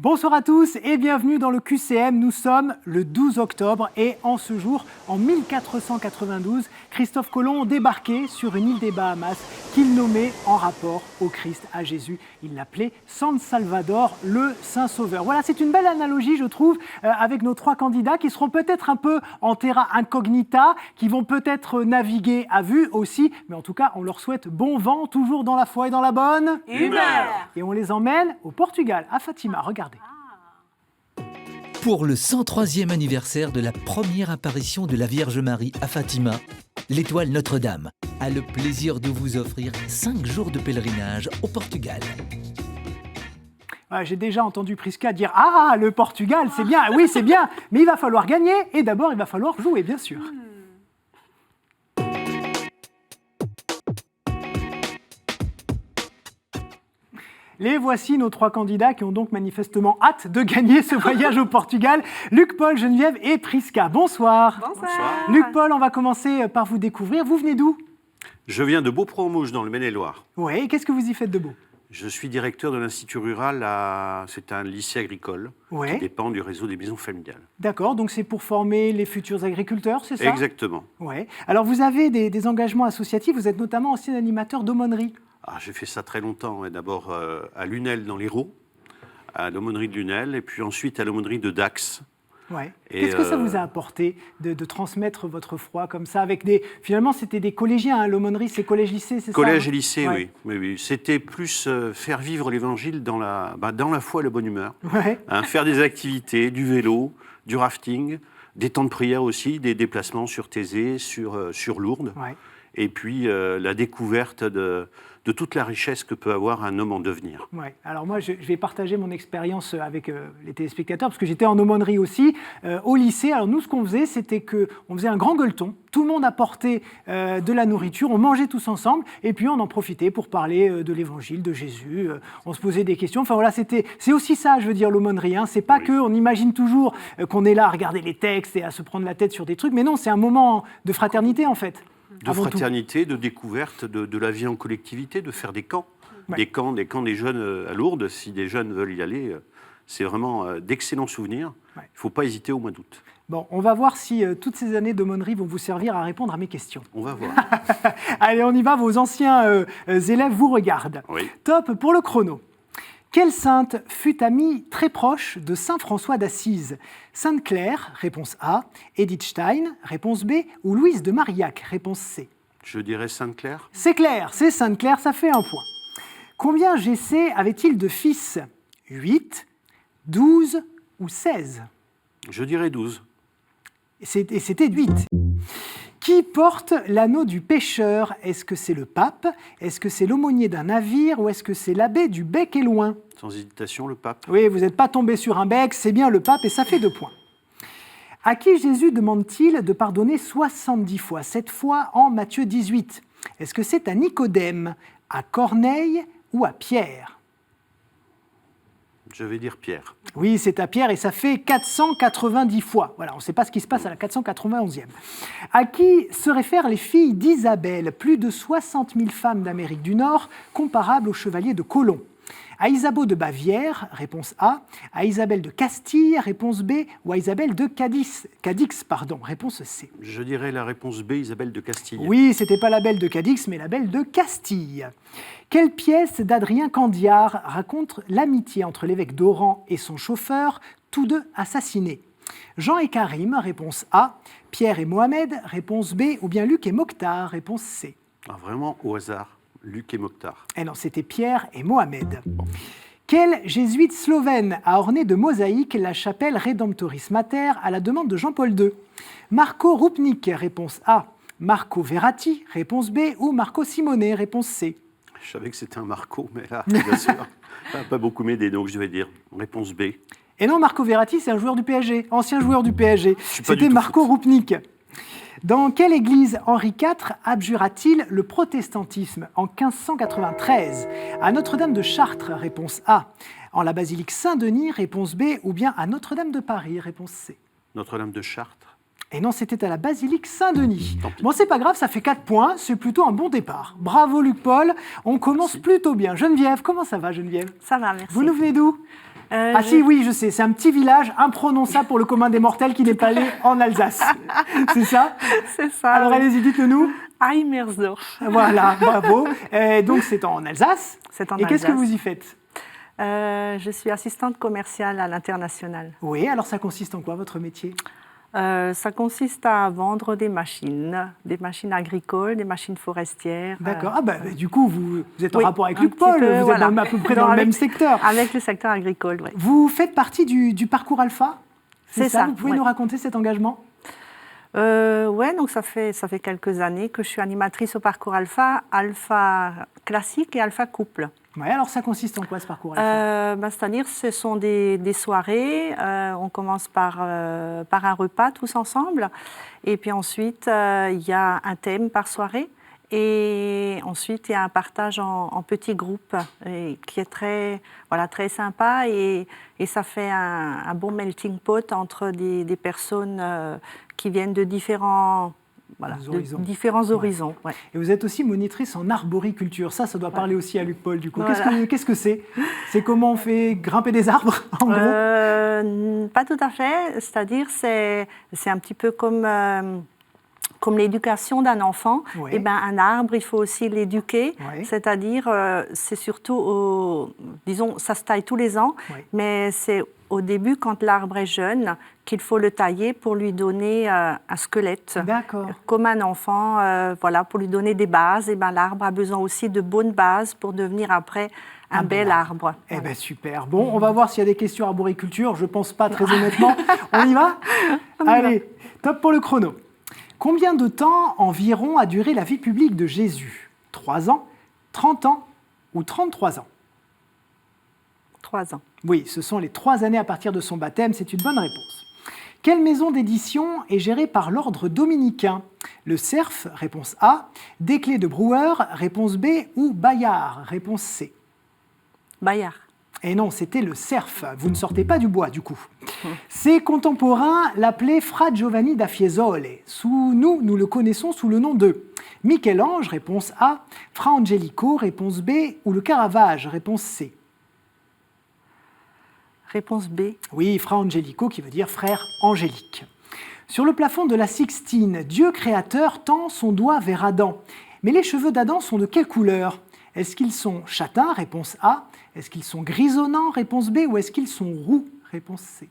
Bonsoir à tous et bienvenue dans le QCM. Nous sommes le 12 octobre et en ce jour, en 1492, Christophe Colomb débarquait sur une île des Bahamas qu'il nommait en rapport au Christ, à Jésus. Il l'appelait San Salvador, le Saint-Sauveur. Voilà, c'est une belle analogie, je trouve, avec nos trois candidats qui seront peut-être un peu en terra incognita, qui vont peut-être naviguer à vue aussi, mais en tout cas, on leur souhaite bon vent, toujours dans la foi et dans la bonne humeur. Et on les emmène au Portugal, à Fatima. Regardez. Pour le 103e anniversaire de la première apparition de la Vierge Marie à Fatima, l'étoile Notre-Dame a le plaisir de vous offrir 5 jours de pèlerinage au Portugal. J'ai déjà entendu Prisca dire « Ah, le Portugal, c'est bien !» Oui, c'est bien, mais il va falloir gagner et d'abord, il va falloir jouer, bien sûr. Les voici, nos trois candidats qui ont donc manifestement hâte de gagner ce voyage au Portugal. Luc, Paul, Geneviève et Prisca. Bonsoir. Bonsoir. Luc, Paul, on va commencer par vous découvrir. Vous venez d'où ? Je viens de Beauport-en-Mouche, dans le Maine-et-Loire. Oui, et qu'est-ce que vous y faites de beau ? Je suis directeur de l'Institut rural, c'est un lycée agricole qui dépend du réseau des maisons familiales. D'accord, donc c'est pour former les futurs agriculteurs, c'est ça ? Exactement. Oui. Alors vous avez des engagements associatifs, vous êtes notamment ancien animateur d'aumônerie. J'ai fait ça très longtemps, d'abord à Lunel dans l'Hérault, à l'aumônerie de Lunel, et puis ensuite à l'aumônerie de Dax. Ouais. Qu'est-ce que ça vous a apporté de transmettre votre foi comme ça avec Finalement, c'était des collégiens, hein, l'aumônerie, c'est collège-lycée, c'est ça ? Collège et lycée, oui. C'était plus faire vivre l'Évangile dans la foi et la bonne humeur. Ouais. Faire des activités, du vélo, du rafting, des temps de prière aussi, des déplacements sur Thésée, sur Lourdes. Ouais. Et puis la découverte de toute la richesse que peut avoir un homme en devenir. Ouais. Alors moi, je vais partager mon expérience avec les téléspectateurs, parce que j'étais en aumônerie aussi, au lycée. Alors nous, ce qu'on faisait, c'était qu'on faisait un grand gueuleton. Tout le monde apportait de la nourriture, on mangeait tous ensemble, et puis on en profitait pour parler de l'Évangile, de Jésus. On se posait des questions. Enfin voilà, c'est aussi ça, je veux dire, l'aumônerie. Hein. C'est pas qu'on imagine toujours qu'on est là à regarder les textes et à se prendre la tête sur des trucs, mais non, c'est un moment de fraternité, en fait. De fraternité, de découverte de la vie en collectivité, de faire des camps. Ouais. Des camps des jeunes à Lourdes, si des jeunes veulent y aller, c'est vraiment d'excellents souvenirs. Ouais. Il ne faut pas hésiter au mois d'août. Bon, on va voir si toutes ces années d'aumônerie vont vous servir à répondre à mes questions. On va voir. Allez, on y va, vos anciens élèves vous regardent. Oui. Top pour le chrono. Quelle sainte fut amie très proche de saint François d'Assise ? Sainte Claire, réponse A, Edith Stein, réponse B, ou Louise de Marillac, réponse C. Je dirais Sainte Claire. C'est clair, c'est Sainte Claire, ça fait un point. Combien Jessé avait-il de fils ? 8, 12 ou 16 ? Je dirais 12. Et c'était 8. Qui porte l'anneau du pêcheur ? Est-ce que c'est le pape ? Est-ce que c'est l'aumônier d'un navire ? Ou est-ce que c'est l'abbé du bec et loin ? Sans hésitation, le pape. Oui, vous n'êtes pas tombé sur un bec, c'est bien le pape et ça fait 2 points. À qui Jésus demande-t-il de pardonner 70 fois ? 7 fois en Matthieu 18. Est-ce que c'est à Nicodème, à Corneille ou à Pierre ? Je vais dire Pierre. Oui, c'est à Pierre et ça fait 490 fois. Voilà, on ne sait pas ce qui se passe à la 491e. À qui se réfèrent les filles d'Isabelle ? Plus de 60 000 femmes d'Amérique du Nord, comparables aux chevaliers de Colomb. À Isabeau de Bavière, réponse A. À Isabelle de Castille, réponse B. Ou à Isabelle de Cadix, réponse C. Je dirais la réponse B, Isabelle de Castille. Oui, c'était pas la belle de Cadix, mais la belle de Castille. Quelle pièce d'Adrien Candiart raconte l'amitié entre l'évêque d'Oran et son chauffeur, tous deux assassinés ? Jean et Karim, réponse A. Pierre et Mohamed, réponse B. Ou bien Luc et Mokhtar, réponse C. Vraiment au hasard. Luc et Mokhtar. Eh non, c'était Pierre et Mohamed. Quel jésuite slovène a orné de mosaïques la chapelle Redemptoris Mater à la demande de Jean-Paul II ? Marco Rupnik, réponse A. Marco Verratti, réponse B. Ou Marco Simone, réponse C. Je savais que c'était un Marco, mais là, bien sûr, ça n'a pas beaucoup m'aider, donc je vais dire réponse B. Et non, Marco Verratti, c'est un joueur du PSG, ancien joueur du PSG. C'était Marco Rupnik. Dans quelle église Henri IV abjura-t-il le protestantisme en 1593 ? À Notre-Dame de Chartres, réponse A. En la basilique Saint-Denis, réponse B. Ou bien à Notre-Dame de Paris, réponse C. Notre-Dame de Chartres. Et non, c'était à la basilique Saint-Denis. Bon, c'est pas grave, ça fait 4 points, c'est plutôt un bon départ. Bravo Luc Paul, on commence plutôt bien. Geneviève, comment ça va Geneviève ? Ça va, merci. Vous nous venez d'où ? Ah si, oui, je sais, c'est un petit village imprononçable pour le commun des mortels qui n'est pas allé en Alsace. C'est ça? C'est ça. Alors allez-y, dites-le nous. Heimersdorf. Voilà, bravo. Donc c'est en Alsace. C'est en Et qu'est-ce que vous y faites? Je suis assistante commerciale à l'international. Oui, alors ça consiste en quoi votre métier? Ça consiste à vendre des machines agricoles, des machines forestières. D'accord. Du coup, vous êtes en oui, rapport avec un Luc petit Paul, peu, vous voilà. êtes à peu près dans le même secteur. Avec le secteur agricole, oui. Vous faites partie du parcours Alpha? C'est ça. Vous pouvez ouais. nous raconter cet engagement? Oui, donc ça fait quelques années que je suis animatrice au parcours Alpha classique et Alpha couple. Ouais, alors ça consiste en quoi ce parcours Alpha? C'est-à-dire ce sont des soirées, on commence par un repas tous ensemble, et puis ensuite il y a un thème par soirée, et ensuite il y a un partage en petits groupes qui est très sympa, et ça fait un bon melting pot entre des personnes qui viennent de différents horizons. Ouais. Et vous êtes aussi monitrice en arboriculture. Ça doit parler aussi à Luc Paul, du coup. Voilà. Qu'est-ce que c'est? C'est comment on fait grimper des arbres, en gros? Pas tout à fait. C'est-à-dire, c'est un petit peu comme l'éducation d'un enfant. Ouais. Eh ben, un arbre, il faut aussi l'éduquer. Ouais. C'est-à-dire, c'est surtout, disons, ça se taille tous les ans, Ouais. mais c'est au début, quand l'arbre est jeune, qu'il faut le tailler pour lui donner un squelette. D'accord. Comme un enfant, pour lui donner des bases. Et ben, l'arbre a besoin aussi de bonnes bases pour devenir après un bel arbre. Eh bien, super. Bon, on va voir s'il y a des questions arboriculture. Je ne pense pas, très honnêtement. On y va? Allez, top pour le chrono. Combien de temps environ a duré la vie publique de Jésus? 3 ans, 30 ans ou 33 ans? 3 ans. Oui, ce sont les 3 années à partir de son baptême, c'est une bonne réponse. Quelle maison d'édition est gérée par l'ordre dominicain? Le Cerf, réponse A, Desclés de Brouwer, réponse B, ou Bayard, réponse C? Bayard. Et non, c'était le Cerf. Vous ne sortez pas du bois, du coup. Ses contemporains l'appelaient Fra Giovanni da Fiesole. Nous le connaissons sous le nom de Michel-Ange, réponse A, Fra Angelico, réponse B, ou le Caravage, réponse C? Réponse B. Oui, Fra Angelico, qui veut dire frère angélique. Sur le plafond de la Sixtine, Dieu créateur tend son doigt vers Adam. Mais les cheveux d'Adam sont de quelle couleur? Est-ce qu'ils sont châtains? Réponse A. Est-ce qu'ils sont grisonnants? Réponse B. Ou est-ce qu'ils sont roux? Réponse C.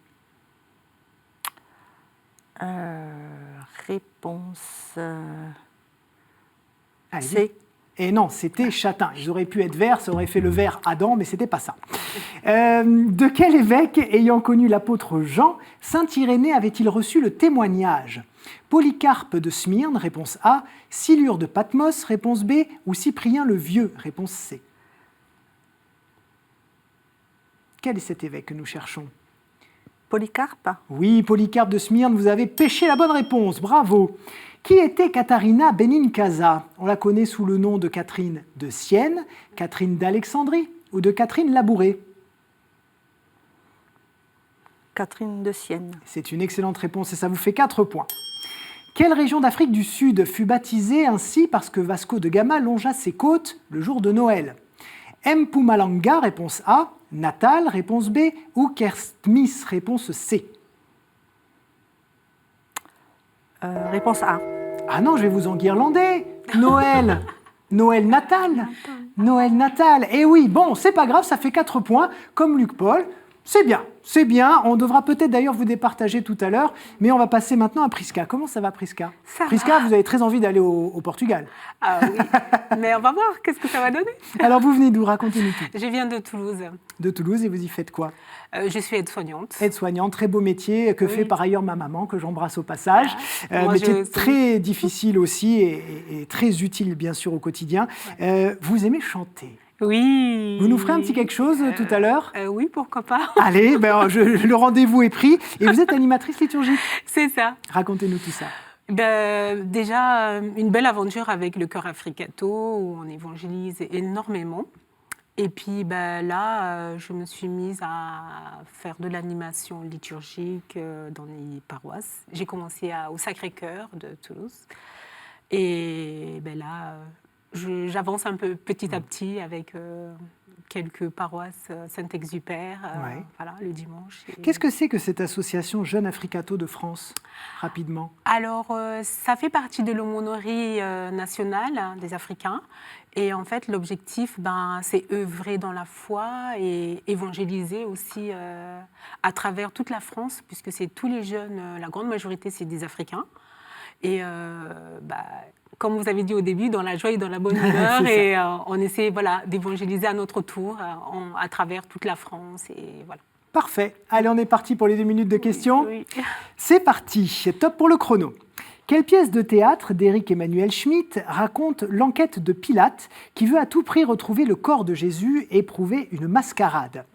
Réponse Allez. C. Et non, c'était châtain. Ils auraient pu être verts, ça aurait fait le vert Adam, mais c'était pas ça. De quel évêque, ayant connu l'apôtre Jean, saint Irénée avait-il reçu le témoignage? Polycarpe de Smyrne, réponse A, Silure de Patmos, réponse B, ou Cyprien le Vieux, réponse C. Quel est cet évêque que nous cherchons? Polycarpe. Oui, Polycarpe de Smyrne, vous avez pêché la bonne réponse, bravo. Qui était Katharina Benincasa? On la connaît sous le nom de Catherine de Sienne, Catherine d'Alexandrie ou de Catherine Labouré? Catherine de Sienne. C'est une excellente réponse et ça vous fait 4 points. Quelle région d'Afrique du Sud fut baptisée ainsi parce que Vasco de Gama longea ses côtes le jour de Noël? Mpumalanga, réponse A, Natal, réponse B, ou Kerstmis, réponse C? Réponse A. Ah non, je vais vous enguirlander. Noël. Noël natal. Noël natal. Eh oui, bon, c'est pas grave, ça fait 4 points, comme Luc Paul. C'est bien, c'est bien. On devra peut-être d'ailleurs vous départager tout à l'heure, mais on va passer maintenant à Prisca. Comment ça va, Prisca? Prisca, vous avez très envie d'aller au Portugal. Ah oui, mais on va voir, qu'est-ce que ça va donner? Alors vous venez d'où? Racontez-nous tout. Je viens de Toulouse. De Toulouse, et vous y faites quoi? Je suis aide-soignante. Aide-soignante, très beau métier, que fait par ailleurs ma maman, que j'embrasse au passage. Moi, métier très difficile aussi et très utile, bien sûr, au quotidien. Vous aimez chanter? Oui. Vous nous ferez un petit quelque chose tout à l'heure? Oui, pourquoi pas. Allez, le rendez-vous est pris. Et vous êtes animatrice liturgique? C'est ça. Racontez-nous tout ça. Déjà, une belle aventure avec le Chœur Africato, où on évangélise énormément. Et puis là, je me suis mise à faire de l'animation liturgique dans les paroisses. J'ai commencé au Sacré-Cœur de Toulouse. Et là, j'avance un peu petit à petit avec quelques paroisses Saint-Exupère, voilà, le dimanche. Qu'est-ce que c'est que cette association Jeunes Africato de France, rapidement? Alors, ça fait partie de l'aumônerie nationale des Africains. Et en fait, l'objectif, c'est œuvrer dans la foi et évangéliser aussi à travers toute la France, puisque c'est tous les jeunes, la grande majorité, c'est des Africains. Et comme vous avez dit au début, dans la joie et dans la bonne humeur, et on essaie d'évangéliser à notre tour à travers toute la France. Et voilà. Parfait. Allez, on est parti pour les 2 minutes de questions. Oui. C'est parti. Top pour le chrono. Quelle pièce de théâtre d'Éric Emmanuel Schmitt raconte l'enquête de Pilate qui veut à tout prix retrouver le corps de Jésus et prouver une mascarade?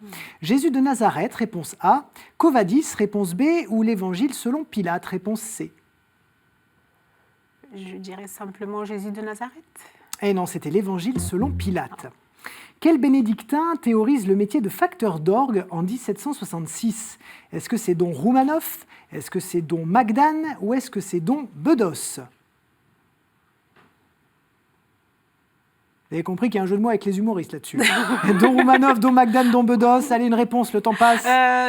Jésus de Nazareth, réponse A. Quo Vadis, réponse B. Ou l'Évangile selon Pilate, réponse C. Je dirais simplement Jésus de Nazareth. Eh non, c'était l'Évangile selon Pilate. Quel bénédictin théorise le métier de facteur d'orgue en 1766? Est-ce que c'est Don Roumanoff? Est-ce que c'est Don Magdane? Ou est-ce que c'est Don Bedos? Vous avez compris qu'il y a un jeu de mots avec les humoristes là-dessus. Don Roumanoff, Don Magdane, Don Bedos. Allez, une réponse, le temps passe.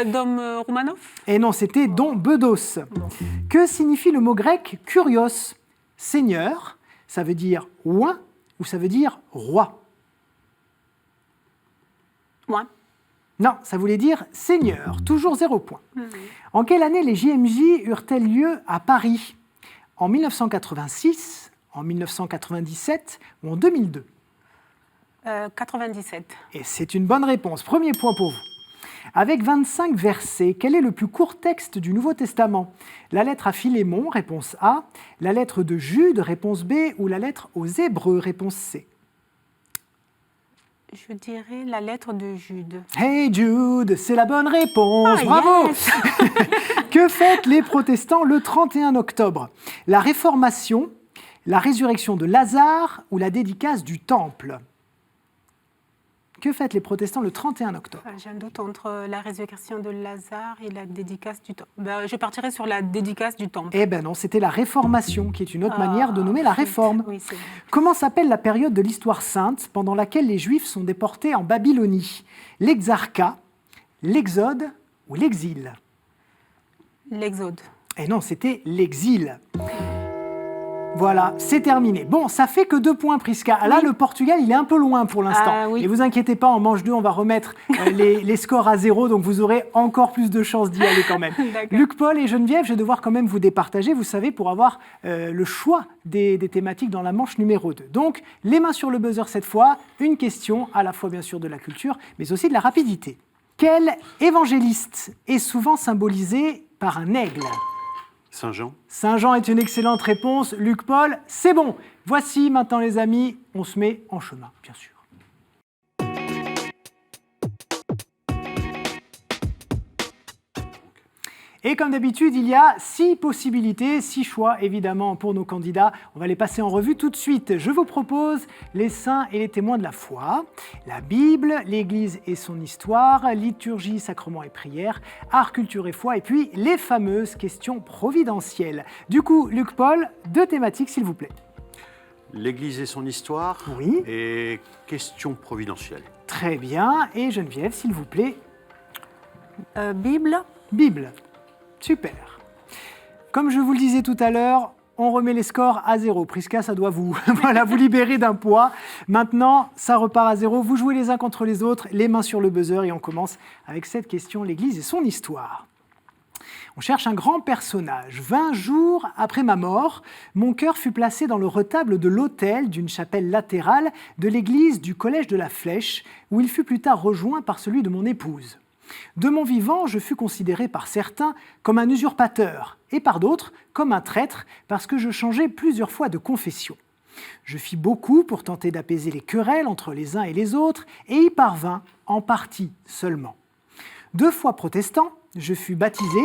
Don Roumanoff? Et non, c'était Don Bedos. Bon. Que signifie le mot grec kurios? Seigneur, ça veut dire oint ou ça veut dire roi? Moi. Non, ça voulait dire seigneur, toujours 0 point. En quelle année les JMJ eurent-elles lieu à Paris? En 1986, en 1997 ou en 2002? 97. Et c'est une bonne réponse. Premier point pour vous. Avec 25 versets, quel est le plus court texte du Nouveau Testament? La lettre à Philémon, réponse A. La lettre de Jude, réponse B. Ou la lettre aux Hébreux, réponse C. Je dirais la lettre de Jude. Hey Jude, c'est la bonne réponse, Oh, bravo. yes. Que fêtent les protestants le 31 octobre? La Réformation, la résurrection de Lazare ou la dédicace du Temple? Que fêtent les protestants le 31 octobre? J'ai un doute entre la résurrection de Lazare et la dédicace du Temple. Je partirais sur la dédicace du Temple. Eh ben non, c'était la Réformation, qui est une autre manière de nommer la réforme. Oui, c'est vrai. Comment s'appelle la période de l'histoire sainte pendant laquelle les Juifs sont déportés en Babylonie? L'exarcat, l'exode ou l'exil? L'Exode. Eh non, c'était l'exil. Voilà, c'est terminé. Bon, ça fait que 2 points, Prisca. Là, le Portugal, il est un peu loin pour l'instant. Oui. Et vous inquiétez pas, en manche 2, on va remettre les scores à 0, donc vous aurez encore plus de chances d'y aller quand même. Luc, Paul et Geneviève, je vais devoir quand même vous départager, vous savez, pour avoir le choix des thématiques dans la manche numéro 2. Donc, les mains sur le buzzer cette fois, une question à la fois bien sûr de la culture, mais aussi de la rapidité. Quel évangéliste est souvent symbolisé par un aigle? Saint-Jean. Saint-Jean est une excellente réponse. Luc, Paul, c'est bon. Voici maintenant les amis, on se met en chemin, bien sûr. Et comme d'habitude, il y a 6 possibilités, 6 choix évidemment pour nos candidats. On va les passer en revue tout de suite. Je vous propose les saints et les témoins de la foi, la Bible, l'Église et son histoire, liturgie, sacrements et prières, art, culture et foi, et puis les fameuses questions providentielles. Du coup, Luc, Paul, 2 thématiques s'il vous plaît. L'Église et son histoire. Oui. Et questions providentielles. Très bien. Et Geneviève, s'il vous plaît. Bible. Bible. Super. Comme je vous le disais tout à l'heure, on remet les scores à 0. Prisca, ça doit vous, vous libérer d'un poids. Maintenant, ça repart à 0. Vous jouez les uns contre les autres, les mains sur le buzzer, et on commence avec cette question, l'Église et son histoire. On cherche un grand personnage. 20 jours après ma mort, mon cœur fut placé dans le retable de l'autel d'une chapelle latérale de l'église du Collège de la Flèche, où il fut plus tard rejoint par celui de mon épouse. De mon vivant, je fus considéré par certains comme un usurpateur et par d'autres comme un traître parce que je changeais plusieurs fois de confession. Je fis beaucoup pour tenter d'apaiser les querelles entre les uns et les autres et y parvins en partie seulement. 2 fois protestant, je fus baptisé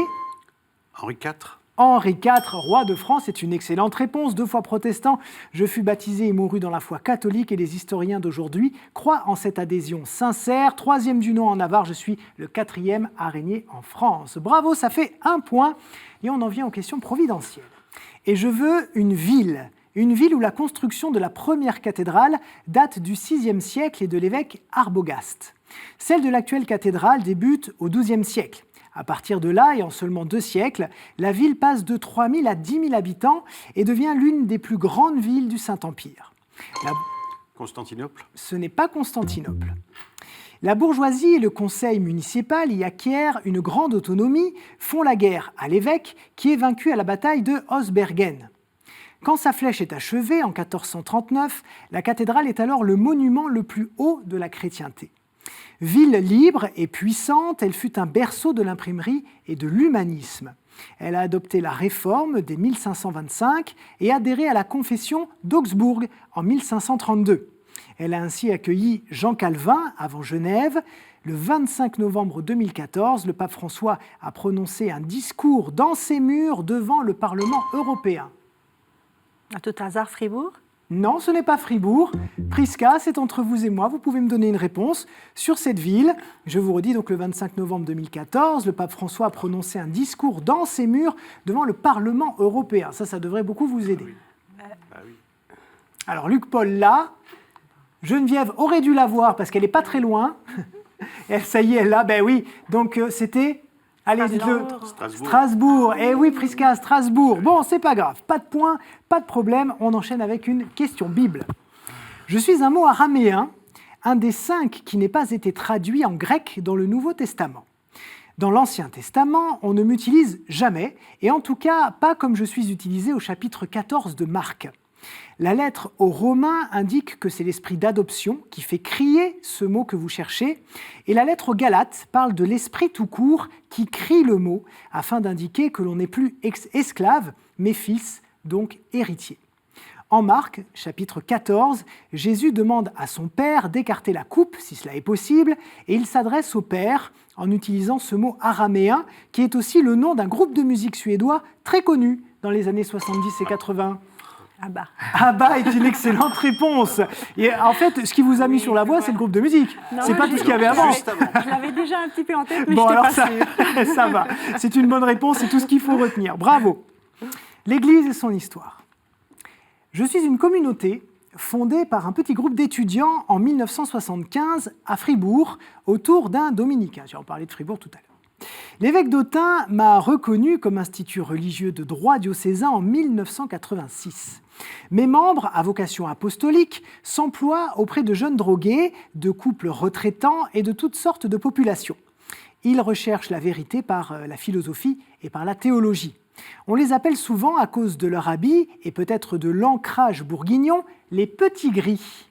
Henri IV. Henri IV, roi de France, est une excellente réponse. 2 fois protestant, je fus baptisé et mourus dans la foi catholique et les historiens d'aujourd'hui croient en cette adhésion sincère. 3e du nom en Navarre, je suis le 4e à régner en France. Bravo, ça fait 1 point. Et on en vient aux questions providentielles. Et je veux une ville une ville où la construction de la première cathédrale date du VIe siècle et de l'évêque Arbogast. Celle de l'actuelle cathédrale débute au XIIe siècle. À partir de là, et en seulement 2 siècles, la ville passe de 3 000 à 10 000 habitants et devient l'une des plus grandes villes du Saint-Empire. Constantinople ? Ce n'est pas Constantinople. La bourgeoisie et le conseil municipal y acquièrent une grande autonomie, font la guerre à l'évêque qui est vaincu à la bataille de Osbergen. Quand sa flèche est achevée en 1439, la cathédrale est alors le monument le plus haut de la chrétienté. Ville libre et puissante, elle fut un berceau de l'imprimerie et de l'humanisme. Elle a adopté la réforme dès 1525 et adhéré à la confession d'Augsbourg en 1532. Elle a ainsi accueilli Jean Calvin avant Genève. Le 25 novembre 2014, le pape François a prononcé un discours dans ses murs devant le Parlement européen. À tout hasard, Fribourg ? Non, ce n'est pas Fribourg. Prisca, c'est entre vous et moi. Vous pouvez me donner une réponse sur cette ville. Je vous redis donc le 25 novembre 2014, le pape François a prononcé un discours dans ses murs devant le Parlement européen. Ça devrait beaucoup vous aider. Oui. Alors, Luc Paul, là, Geneviève aurait dû la voir parce qu'elle n'est pas très loin. Et ça y est, elle là, ben oui. Donc, c'était... Allez, dites-le. Strasbourg. Eh oui, Prisca, Strasbourg. Bon, c'est pas grave. Pas de point, pas de problème. On enchaîne avec une question Bible. Je suis un mot araméen, un des 5 qui n'ait pas été traduit en grec dans le Nouveau Testament. Dans l'Ancien Testament, on ne m'utilise jamais, et en tout cas pas comme je suis utilisé au chapitre 14 de Marc. La lettre aux Romains indique que c'est l'esprit d'adoption qui fait crier ce mot que vous cherchez, et la lettre aux Galates parle de l'esprit tout court qui crie le mot, afin d'indiquer que l'on n'est plus esclave, mais fils, donc héritier. En Marc, chapitre 14, Jésus demande à son Père d'écarter la coupe, si cela est possible, et il s'adresse au Père en utilisant ce mot araméen, qui est aussi le nom d'un groupe de musique suédois très connu dans les années 70 et 80. Abba. Abba est une excellente réponse. Et en fait, ce qui vous a mis sur la voie, c'est le groupe de musique. C'est pas tout ce qu'il y avait avant. Je l'avais déjà un petit peu en tête, mais bon, je n'étais alors pas sûre. Ça va. C'est une bonne réponse, c'est tout ce qu'il faut retenir. Bravo. L'Église et son histoire. Je suis une communauté fondée par un petit groupe d'étudiants en 1975 à Fribourg, autour d'un dominicain. J'ai en parlé de Fribourg tout à l'heure. L'évêque d'Autun m'a reconnu comme institut religieux de droit diocésain en 1986. Mes membres, à vocation apostolique, s'emploient auprès de jeunes drogués, de couples retraitants et de toutes sortes de populations. Ils recherchent la vérité par la philosophie et par la théologie. On les appelle souvent, à cause de leur habit et peut-être de l'ancrage bourguignon, les petits gris.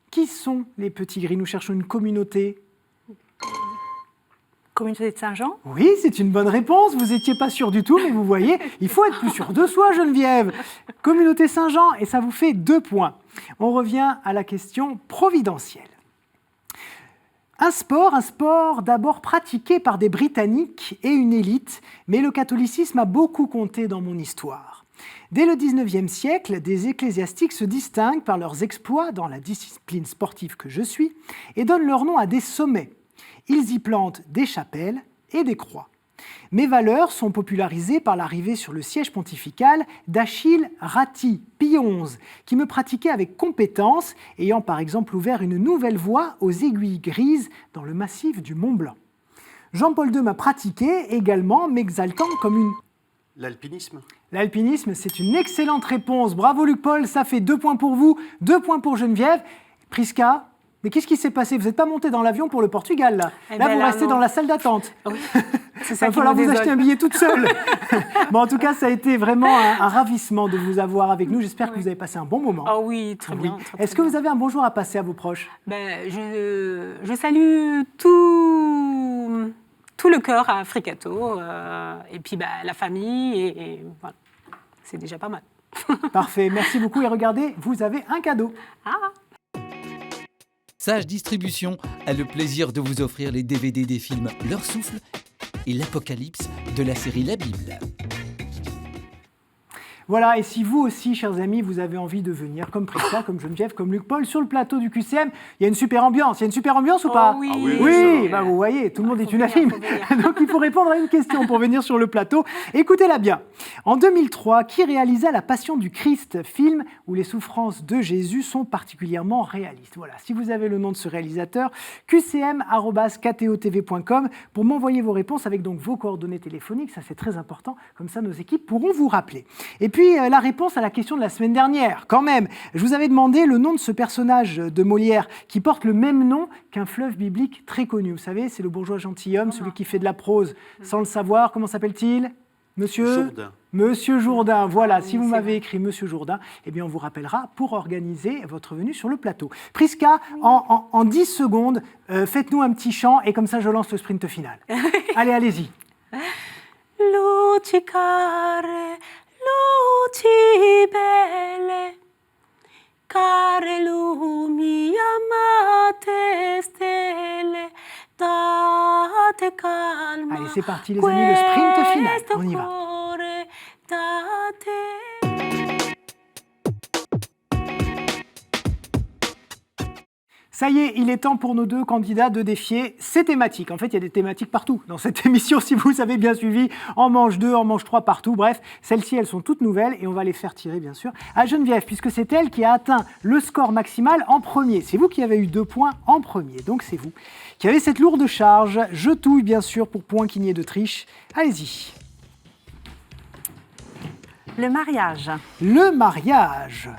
Qui sont les petits gris ? Nous cherchons une communauté. Communauté de Saint-Jean ? Oui, c'est une bonne réponse. Vous n'étiez pas sûr du tout, mais vous voyez, il faut être plus sûr de soi, Geneviève. Communauté Saint-Jean, et ça vous fait 2 points. On revient à la question providentielle. Un sport d'abord pratiqué par des Britanniques et une élite, mais le catholicisme a beaucoup compté dans mon histoire. Dès le XIXe siècle, des ecclésiastiques se distinguent par leurs exploits dans la discipline sportive que je suis et donnent leur nom à des sommets. Ils y plantent des chapelles et des croix. Mes valeurs sont popularisées par l'arrivée sur le siège pontifical d'Achille Ratti, Pie XI, qui me pratiquait avec compétence, ayant par exemple ouvert une nouvelle voie aux aiguilles grises dans le massif du Mont Blanc. Jean-Paul II m'a pratiqué également, m'exaltant comme une... L'alpinisme ? L'alpinisme, c'est une excellente réponse. Bravo Luc Paul, ça fait 2 points pour vous, 2 points pour Geneviève. Prisca, mais qu'est-ce qui s'est passé ? Vous n'êtes pas monté dans l'avion pour le Portugal, là. Là, vous restez dans la salle d'attente. Oui, c'est ça. Il va falloir vous acheter un billet toute seule. Bon, en tout cas, ça a été vraiment un ravissement de vous avoir avec nous. J'espère que vous avez passé un bon moment. Ah oui, très bien. Très, Est-ce que vous avez un bonjour à passer à vos proches ? Je salue tout le cœur à Fricato, et puis la famille, et voilà. C'est déjà pas mal. Parfait, merci beaucoup. Et regardez, vous avez un cadeau. Ah. Sage Distribution a le plaisir de vous offrir les DVD des films Leur Souffle et l'Apocalypse de la série La Bible. Voilà, et si vous aussi, chers amis, vous avez envie de venir, comme Prisca, comme Geneviève, comme Luc Paul, sur le plateau du QCM, il y a une super ambiance. Il y a une super ambiance ou pas? Oui, Ah oui, Oui, ça va. vous voyez, tout le monde est faut unanime. venir. Donc il faut répondre à une question pour venir sur le plateau. Écoutez-la bien. En 2003, qui réalisa La Passion du Christ, film où les souffrances de Jésus sont particulièrement réalistes? Voilà, si vous avez le nom de ce réalisateur, qcm@ktotv.com pour m'envoyer vos réponses avec donc vos coordonnées téléphoniques, ça c'est très important, comme ça nos équipes pourront vous rappeler. Et puis la réponse à la question de la semaine dernière, quand même, je vous avais demandé le nom de ce personnage de Molière qui porte le même nom qu'un fleuve biblique très connu. Vous savez, c'est le bourgeois gentilhomme, celui qui fait de la prose sans le savoir. Comment s'appelle-t-il? Monsieur Jourdain. Monsieur Jourdain, voilà, Oui, si vous c'est m'avez vrai. écrit Monsieur Jourdain, eh bien on vous rappellera pour organiser votre venue sur le plateau. Prisca, en 10 secondes, faites-nous un petit chant et comme ça je lance le sprint final. Allez, allez-y. Luci care, luci belle, care lumi amate stelle, date calma. Allez, c'est parti les amis, le sprint final, on y va. Cuore, date. Ça y est, il est temps pour nos deux candidats de défier ces thématiques. En fait, il y a des thématiques partout dans cette émission, si vous avez bien suivi, en manche 2, en manche 3, partout. Bref, celles-ci, elles sont toutes nouvelles et on va les faire tirer, bien sûr, à Geneviève, puisque c'est elle qui a atteint le score maximal en premier. C'est vous qui avez eu 2 points en premier, donc c'est vous qui avez cette lourde charge. Je touille, bien sûr, pour point qu'il n'y ait de triche. Allez-y. Le mariage. Le mariage.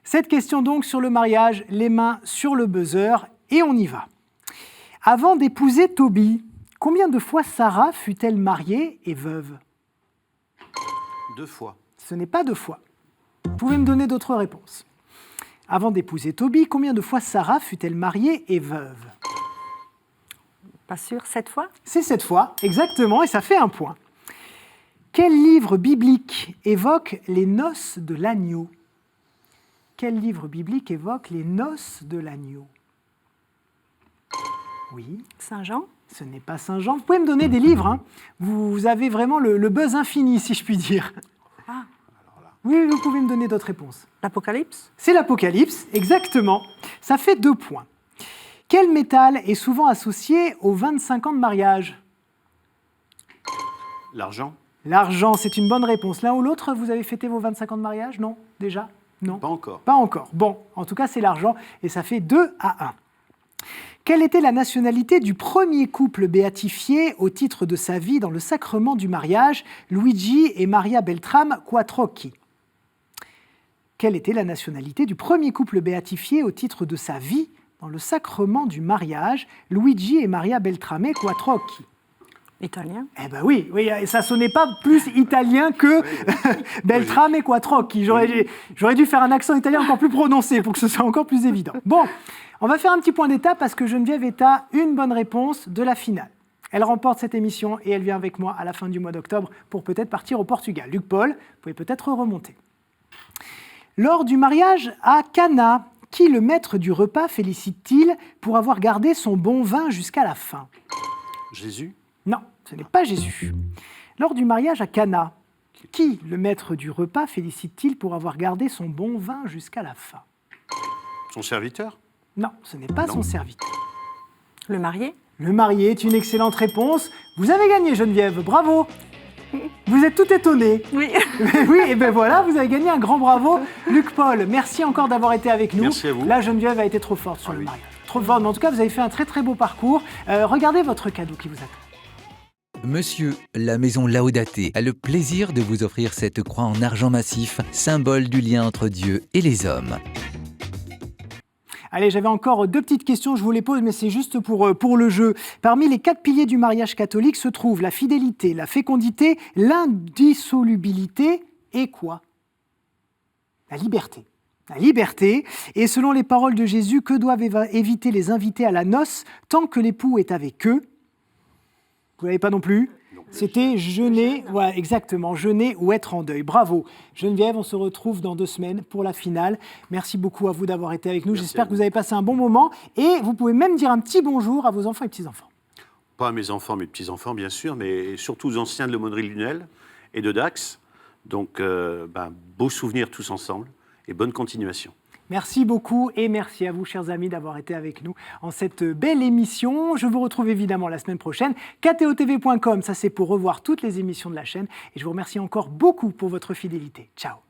Cette question donc sur le mariage, les mains sur le buzzer, et on y va. Avant d'épouser Tobie, combien de fois Sarah fut-elle mariée et veuve? 2 fois. Ce n'est pas 2 fois. Vous pouvez me donner d'autres réponses. Avant d'épouser Tobie, combien de fois Sarah fut-elle mariée et veuve? Pas sûr, 7 fois? C'est 7 fois, exactement, et ça fait 1 point. Quel livre biblique évoque les noces de l'agneau? Quel livre biblique évoque les noces de l'agneau? Oui, Saint Jean? ce n'est pas Saint Jean. Vous pouvez me donner des livres, hein. Vous avez vraiment le buzz infini, si je puis dire. Ah. Oui, vous pouvez me donner d'autres réponses. L'Apocalypse? C'est l'Apocalypse, exactement. Ça fait 2 points. Quel métal est souvent associé aux 25 ans de mariage? L'argent? L'argent, c'est une bonne réponse. L'un ou l'autre, vous avez fêté vos 25 ans de mariage? Non, déjà? Non. Pas encore. Pas encore. Bon, en tout cas, c'est l'argent et ça fait 2-1. Quelle était la nationalité du premier couple béatifié au titre de sa vie dans le sacrement du mariage, Luigi et Maria Beltrame Quattrocchi? Quelle était la nationalité du premier couple béatifié au titre de sa vie dans le sacrement du mariage, Luigi et Maria Beltrame Quattrocchi? Italien? Eh ben oui, et ça sonnait pas plus italien que Beltrame et Quattrocchi. J'aurais dû faire un accent italien encore plus prononcé pour que ce soit encore plus évident. Bon, on va faire un petit point d'étape parce que Geneviève est à une bonne réponse de la finale. Elle remporte cette émission et elle vient avec moi à la fin du mois d'octobre pour peut-être partir au Portugal. Luc Paul, vous pouvez peut-être remonter. Lors du mariage à Cana, qui le maître du repas félicite-t-il pour avoir gardé son bon vin jusqu'à la fin? Jésus? Non, ce n'est pas Jésus. Lors du mariage à Cana, qui, le maître du repas, félicite-t-il pour avoir gardé son bon vin jusqu'à la fin? Son serviteur? Non, ce n'est pas son serviteur. Le marié? Le marié est une excellente réponse. Vous avez gagné, Geneviève, bravo. Vous êtes tout étonné. Oui. Oui, et bien voilà, vous avez gagné un grand bravo. Luc Paul, merci encore d'avoir été avec nous. Merci à vous. Là, Geneviève a été trop forte sur le mariage. Trop forte, mais en tout cas, vous avez fait un très très beau parcours. Regardez votre cadeau qui vous attend. Monsieur, la maison Laudate a le plaisir de vous offrir cette croix en argent massif, symbole du lien entre Dieu et les hommes. Allez, j'avais encore 2 petites questions, je vous les pose, mais c'est juste pour le jeu. Parmi les 4 piliers du mariage catholique se trouvent la fidélité, la fécondité, l'indissolubilité et quoi? La liberté. La liberté. Et selon les paroles de Jésus, que doivent éviter les invités à la noce tant que l'époux est avec eux? Vous n'avez pas non plus? C'était jeûner, voilà, exactement, jeûner ou être en deuil. Bravo. Geneviève, on se retrouve dans 2 semaines pour la finale. Merci beaucoup à vous d'avoir été avec nous. Merci J'espère à que vous avez passé un bon moment. Et vous pouvez même dire un petit bonjour à vos enfants et petits-enfants. Pas à mes enfants, mes petits-enfants, bien sûr, mais surtout aux anciens de l'aumônerie Lunel et de Dax. Donc, beaux souvenirs tous ensemble et bonne continuation. Merci beaucoup et merci à vous, chers amis, d'avoir été avec nous en cette belle émission. Je vous retrouve évidemment la semaine prochaine. KTOTV.com, ça c'est pour revoir toutes les émissions de la chaîne. Et je vous remercie encore beaucoup pour votre fidélité. Ciao.